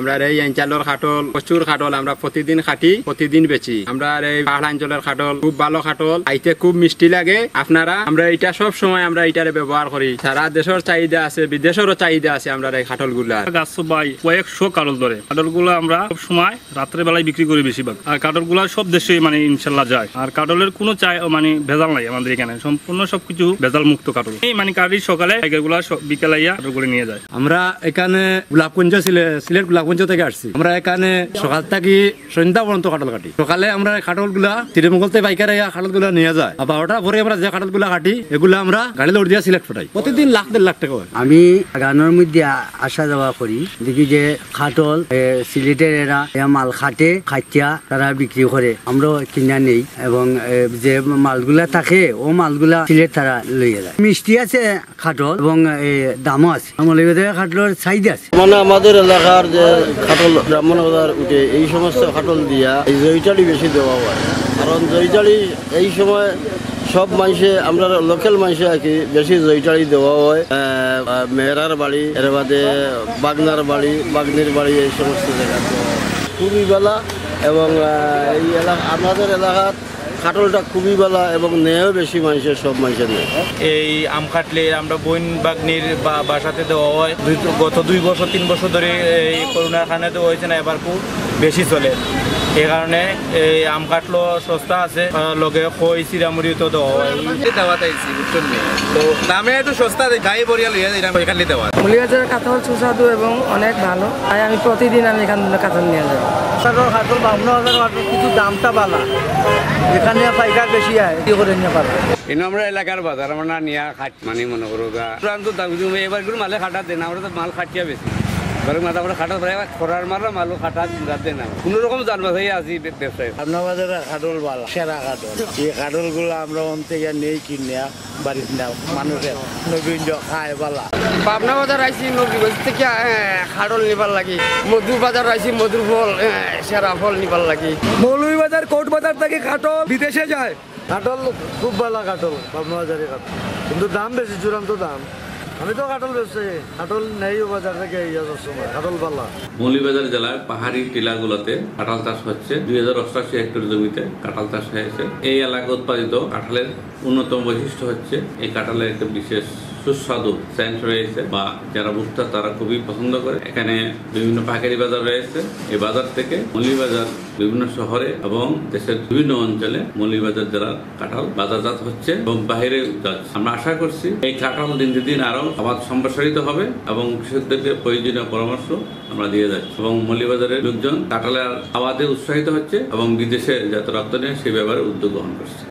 আমরা এই অঞ্চলের কাটল প্রচুর কাটল আমরা প্রতিদিন কাটি, প্রতিদিন বেচি। আমরা এই পাহাড় অঞ্চলের কাটল খুব ভালো কাটল, আইতে খুব মিষ্টি লাগে। আপনারা আমরা এটা সব সময় আমরা এটারে ব্যবহার করি। সারা দেশের চাহিদা আছে, বিদেশেরও চাহিদা আছে আমরা এই কাটল গুলা। গাছ ভাই কয়েকশো কাটল ধরে, কাটল গুলো আমরা সব সময় রাত্রে বেলায় বিক্রি করি বেশিরভাগ। আর কাটল গুলা সব দেশে মানে ইনশাল্লাহ যায়। আর কাটলের কোনো মানে ভেজাল নাই আমাদের এখানে, সম্পূর্ণ সবকিছু ভেজাল মুক্ত কাটল। এই মানে কাটি সকালে গুলা বিকেলে কাটল করে নিয়ে যায়। আমরা এখানে গোলাপগঞ্জ সিলেট গোলাপগঞ্জ থেকে আসছি। আমরা এখানে সকাল থেকে সন্ধ্যা পর্যন্ত কাটল কাটি। সকালে আমরা কাটল গুলা শ্রীমঙ্গলতে বাইকারে কাটল গুলা নিয়ে যায়। 12টা পরে আমরা যে কাটল গুলা কাটি এগুলা আমরা গাড়ি লোড দিয়ে সিলেট পাঠাই। প্রতিদিন লাখ দেড় লাখ টাকা হয়। আমি গানের মধ্যে আসা যাওয়া করি, দেখি যে খাটল সিলেটের এরা মাল খাটে, খাটিয়া তারা বিক্রি করে, আমরাও কিনা নেই। এবং যে মালগুলা থাকে ও মালগুলা সিলেট তারা লইয়া যায়। মিষ্টি আছে খাটল এবং দামও আছে। খাটলের চাহিদা আছে। মানে আমাদের এলাকার যে খাটল ব্রাহ্মণ বাজার উঠে এই সমস্ত খাটল দিয়া এই জয়িটালি বেশি দেওয়া হয়। কারণ জয়িটালি এই সময় সব মানুষে আমরা লোকাল মানুষে আর কি বেশি জয়িটালি দেওয়া হয়। মেহরার বাড়ি, এর বাদে বাগনার বাড়ি, বাগনির বাড়ি, এই সমস্ত জায়গা খুবই বেলা। এবং এই এলাকা আমাদের এলাকার খাটলটা খুবই বেলা এবং নেয়ও বেশি মানুষের, সব মানুষের নেই। এই আম কাটলে আমরা বোন বাগনির বাসাতে দেওয়া হয়। গত 2 বছর 3 বছর ধরে এই করোনার কারণে দেওয়া হয়েছে না, এবার খুব বেশি চলে। এই কারণে এই আম কাটলো সস্তা আছে, লগে খই চিরামুড়ি তো দেওয়া হয়। তো দামে একটু সস্তা, গায়ে বরিয়া লইয়া এখানে দেওয়া। মৌলিবাজারের কাঁঠাল সুস্বাদু এবং অনেক ভালো, তাই আমি প্রতিদিন এখান থেকে কাঁঠাল নিয়ে যাই। কাঠল বামনা হাজার কাঠল কিন্তু দামটা বালা, এখানে পাইকার বেশি হয় করে নিয়ে পারে। কিন্তু আমরা এলাকার বাজার আমরা নিয়ে খাট মানে মনে করো এবার মালে খাটা দেন, আমরা তো মাল খাটিয়া বেশি মাথা করে খাটা খরার মারা মালও খাটা দেন না। কোন রকম জানবা হয়ে আছি ব্যবসায়ী। আপনার বাজারে খাটল বালা, সেরা খাটল। এই খাটল গুলো আমরা অন্তে নেই কিনিয়া বাড়িতে নাও, মানুষের নবীন খায় বালা। পাবনা বাজার আইসি নবীগঞ্জ থেকে খাটল নিবার লাগি, মধুর বাজার আইসি মধুর ফল সেরা ফল নিবার লাগি। মৌলভীবাজার কোর্ট বাজার থেকে খাটল বিদেশে যায়। খাটল খুব ভালো খাটল, পাবনা বাজারে খাটল, কিন্তু দাম বেশি, চূড়ান্ত দাম। আমি তো কাটল বেচছি, কাটল নেই বাজার থেকে কাটল পাল্লা। মৌলভীবাজার জেলার পাহাড়ি টিলাগুলোতে কাঁঠাল চাষ হচ্ছে। 2088 হেক্টর জমিতে কাঁঠাল চাষ হয়েছে। এই এলাকা উৎপাদিত কাঁঠালের অন্যতম বৈশিষ্ট্য হচ্ছে এই কাঁঠালের একটা বিশেষ সুস্বাদু সেন্ট রয়েছে, বা যারা ভোক্তা তারা খুবই পছন্দ করে। এখানে বিভিন্ন পাইকারি বাজার রয়েছে। এই বাজার থেকে মৌলভীবাজার বিভিন্ন শহরে এবং দেশের বিভিন্ন অঞ্চলে মৌলভীবাজার জেলার কাঁঠাল বাজারজাত হচ্ছে এবং বাইরে যাচ্ছে। আমরা আশা করছি এই কাঁঠাল দিন দিন আরো আবাদ সম্প্রসারিত হবে এবং কৃষকদেরকে প্রয়োজনীয় পরামর্শ আমরা দিয়ে যাচ্ছি। এবং মৌলভীবাজারের লোকজন কাঁঠালের আবাদে উৎসাহিত হচ্ছে এবং বিদেশে যাতে রপ্তানি সেই ব্যাপারে উদ্যোগ গ্রহণ করছে।